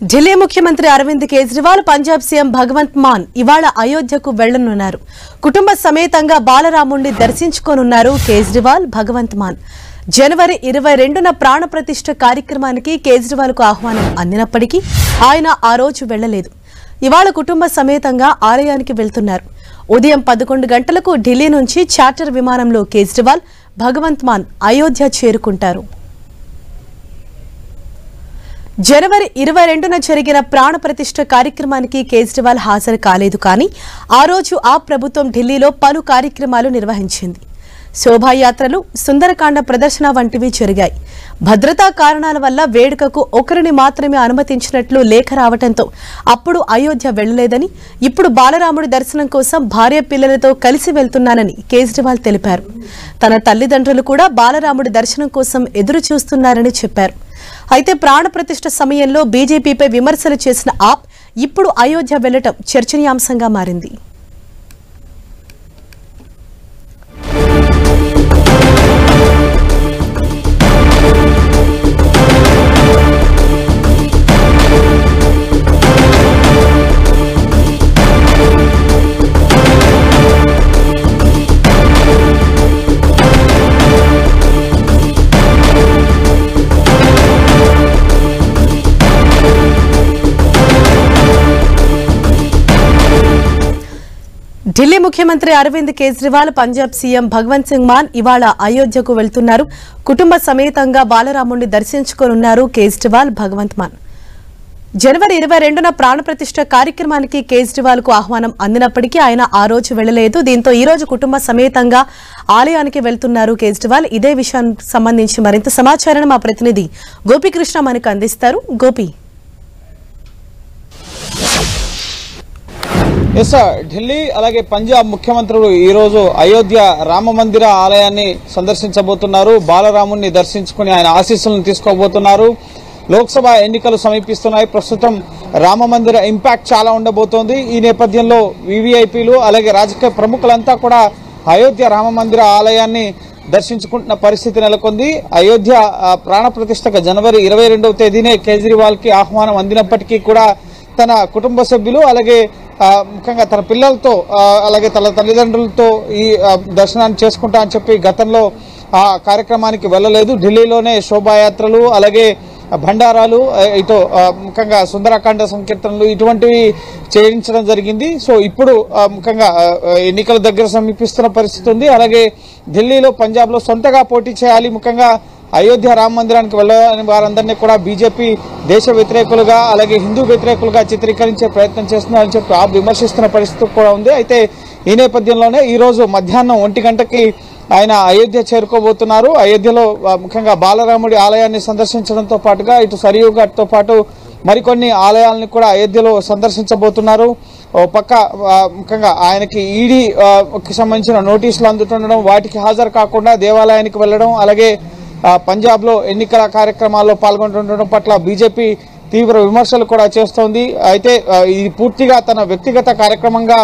ఢిల్లీ ముఖ్యమంత్రి అరవింద్ కేజ్రీవాల్ పంజాబ్ సీఎం భగవంత్ మాన్ ఇవాళ అయోధ్యకు వెళ్లనున్నారు. కుటుంబ సమేతంగా బాలరాముణ్ణి దర్శించుకోనున్నారు కేజ్రీవాల్, భగవంత్ మాన్. జనవరి 22న ప్రాణప్రతిష్ఠ కార్యక్రమానికి కేజ్రీవాల్కు ఆహ్వానం అందినప్పటికీ ఆయన ఆ రోజు వెళ్లలేదు. ఇవాళ కుటుంబ సమేతంగా ఆలయానికి వెళ్తున్నారు. ఉదయం 11 గంటలకు ఢిల్లీ నుంచి చార్టర్ విమానంలో కేజ్రీవాల్, భగవంత్ మాన్ అయోధ్య చేరుకుంటారు. జనవరి 22న జరిగిన ప్రాణప్రతిష్ఠ కార్యక్రమానికి కేజ్రీవాల్ హాజరు కాలేదు. కానీ ఆ రోజు ఆ ప్రభుత్వం ఢిల్లీలో పలు కార్యక్రమాలు నిర్వహించింది. శోభాయాత్రలు, సుందరకాండ ప్రదర్శన వంటివి జరిగాయి. భద్రతా కారణాల వల్ల వేడుకకు ఒకరిని మాత్రమే అనుమతించినట్లు లేఖ రావడంతో అప్పుడు అయోధ్య వెళ్లలేదని, ఇప్పుడు బాలరాముడి దర్శనం కోసం భార్య పిల్లలతో కలిసి వెళ్తున్నానని కేజ్రీవాల్ తెలిపారు. తన తల్లిదండ్రులు కూడా బాలరాముడి దర్శనం కోసం ఎదురు చూస్తున్నారని చెప్పారు. అయితే ప్రాణప్రతిష్ఠ సమయంలో బీజేపీపై విమర్శలు చేసిన ఆప్ ఇప్పుడు అయోధ్య వెళ్లటం చర్చనీయాంశంగా మారింది. ఢిల్లీ ముఖ్యమంత్రి అరవింద్ కేజ్రీవాల్, పంజాబ్ సీఎం భగవంత్ సింగ్ మాన్ ఇవాళ అయోధ్యకు వెళ్తున్నారు. కుటుంబ సమేతంగా బాలరాముణ్ణి దర్శించుకోనున్నారు కేజ్రీవాల్, భగవంత్ మాన్. జనవరి 22న ప్రాణప్రతిష్ఠ కార్యక్రమానికి కేజ్రీవాల్కు ఆహ్వానం అందినప్పటికీ ఆయన ఆ రోజు వెళ్లలేదు. దీంతో ఈ రోజు కుటుంబ సమేతంగా ఆలయానికి వెళ్తున్నారు కేజ్రీవాల్. ఇదే విషయానికి సంబంధించి మరింత సమాచారాన్ని మా ప్రతినిధి గోపీకృష్ణ మనకు అందిస్తారు. గోపి, ఢిల్లీ అలాగే పంజాబ్ ముఖ్యమంత్రులు ఈ రోజు అయోధ్య రామ మందిర ఆలయాన్ని సందర్శించబోతున్నారు. బాలరాముణ్ణి దర్శించుకుని ఆయన ఆశీస్సులను తీసుకోబోతున్నారు. లోక్సభ ఎన్నికలు సమీపిస్తున్నాయి. ప్రస్తుతం రామ మందిర ఇంపాక్ట్ చాలా ఉండబోతోంది. ఈ నేపథ్యంలో వివిఐపీలు అలాగే రాజకీయ ప్రముఖులంతా కూడా అయోధ్య రామ మందిర ఆలయాన్ని దర్శించుకుంటున్న పరిస్థితి నెలకొంది. అయోధ్య ప్రాణప్రతిష్ఠకు జనవరి 22వ తేదీనే కేజ్రీవాల్ కి ఆహ్వానం అందినప్పటికీ కూడా తన కుటుంబ సభ్యులు అలాగే ముఖ్యంగా తన పిల్లలతో అలాగే తన తల్లిదండ్రులతో ఈ దర్శనాన్ని చేసుకుంటా అని చెప్పి గతంలో ఆ కార్యక్రమానికి వెళ్లలేదు. ఢిల్లీలోనే శోభాయాత్రలు అలాగే భండారాలు, ఇటు ముఖ్యంగా సుందరకాండ సంకీర్తనలు ఇటువంటివి చేయించడం జరిగింది. సో ఇప్పుడు ముఖ్యంగా ఎన్నికల దగ్గర సమీపిస్తున్న పరిస్థితి ఉంది. అలాగే ఢిల్లీలో, పంజాబ్లో సొంతగా పోటీ చేయాలి, ముఖ్యంగా అయోధ్య రామ మందిరానికి వెళ్లాలని వారందరినీ కూడా బీజేపీ దేశ వ్యతిరేకులుగా అలాగే హిందూ వ్యతిరేకులుగా చిత్రీకరించే ప్రయత్నం చేస్తున్నారని చెప్పి ఆ విమర్శిస్తున్న పరిస్థితి కూడా ఉంది. అయితే ఈ నేపథ్యంలోనే ఈ రోజు మధ్యాహ్నం 1 గంటకి ఆయన అయోధ్య చేరుకోబోతున్నారు. అయోధ్యలో ముఖ్యంగా బాలరాముడి ఆలయాన్ని సందర్శించడంతో పాటుగా ఇటు సరియు ఘాట్తో పాటు మరికొన్ని ఆలయాలను కూడా అయోధ్యలో సందర్శించబోతున్నారు. ఓ పక్క ముఖ్యంగా ఆయనకి ఈడీకి సంబంధించిన నోటీసులు అందుతుండడం, వాటికి హాజరు కాకుండా దేవాలయానికి వెళ్లడం, అలాగే పంజాబ్ లో ఎన్నికల కార్యక్రమాల్లో పాల్గొంటుండడం పట్ల బీజేపీ తీవ్ర విమర్శలు కూడా చేస్తోంది. అయితే ఇది పూర్తిగా తన వ్యక్తిగత కార్యక్రమంగా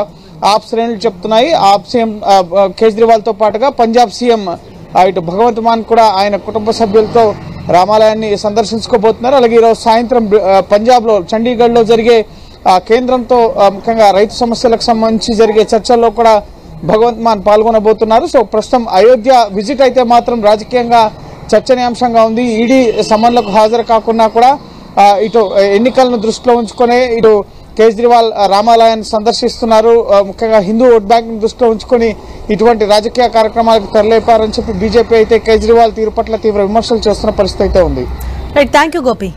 ఆప్ శ్రేణులు చెప్తున్నాయి. ఆప్ సీఎం కేజ్రీవాల్ తో పాటుగా పంజాబ్ సీఎం ఇటు భగవంత్ మాన్ కూడా ఆయన కుటుంబ సభ్యులతో రామాలయాన్ని సందర్శించుకోబోతున్నారు. అలాగే ఈరోజు సాయంత్రం పంజాబ్ లో చండీగఢ్ లో జరిగే కేంద్రంతో ముఖ్యంగా రైతు సమస్యలకు సంబంధించి జరిగే చర్చల్లో కూడా భగవంత్ మాన్ పాల్గొనబోతున్నారు. సో ప్రస్తుతం అయోధ్య విజిట్ అయితే మాత్రం రాజకీయంగా చర్చనీయాంశంగా ఉంది. ఈడీ సమన్లకు హాజరు కాకుండా కూడా ఇటు ఎన్నికలను దృష్టిలో ఉంచుకొని ఇటు కేజ్రీవాల్ రామాలయాన్ని సందర్శిస్తున్నారు. ముఖ్యంగా హిందూ ఓట్ బ్యాంక్ దృష్టిలో ఉంచుకొని ఇటువంటి రాజకీయ కార్యక్రమాలకు తెరలేపారని చెప్పి బీజేపీ అయితే కేజ్రీవాల్ తీరు పట్ల తీవ్ర విమర్శలు చేస్తున్న పరిస్థితి అయితే ఉంది. Right, thank you Gopi.